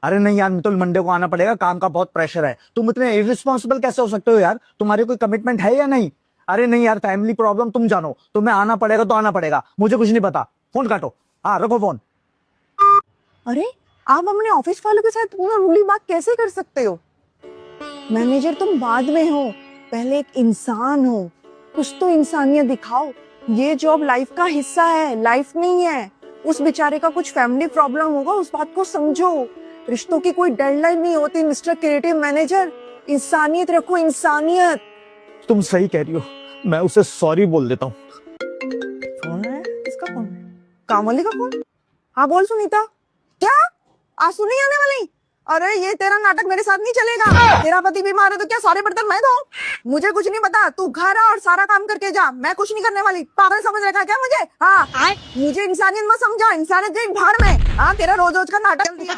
अरे नहीं यार, मितुल मंडे को आना पड़ेगा, काम का बहुत प्रेशर है। तुम इतने इररिस्पॉन्सिबल कैसे हो सकते हो यार? तुम्हारे कोई कमिटमेंट है या नहीं? अरे नहीं यार, फैमिली प्रॉब्लम तुम जानो, तुम्हें आना पड़ेगा तो आना पड़ेगा, मुझे कुछ नहीं पता। फोन काटो। हाँ रखो फोन। अरे आप अपने ऑफिस वालों के साथ पूरा रूली बात कैसे कर सकते हो? मैनेजर तुम बाद में हो, पहले एक इंसान हो, कुछ तो इंसानियत दिखाओ। ये जॉब लाइफ का हिस्सा है, लाइफ नहीं है। उस बेचारे का कुछ फैमिली प्रॉब्लम होगा, उस बात को समझो। रिश्तों की कोई डेडलाइन नहीं होती मिस्टर क्रिएटिव मैनेजर। इंसानियत रखो, इंसानियत। तुम सही कह रही हो, मैं उसे सॉरी बोल देता हूँ। फोन है, किसका फोन है? कामवाली का फोन। हाँ बोल सुनीता। क्या आज सुनी आने वाली? अरे ये तेरा नाटक मेरे साथ नहीं चलेगा। तेरा पति बीमार है तो क्या सारे बर्तन मैं धोऊं? मुझे कुछ नहीं पता, तू घर आ और सारा काम करके जा। मैं कुछ नहीं करने वाली। पागल समझ रखा है क्या मुझे? हाँ मुझे इंसानियत मत समझा, इंसानियत गई भाड़ में। हाँ तेरा रोज रोज का नाटक चल दिया।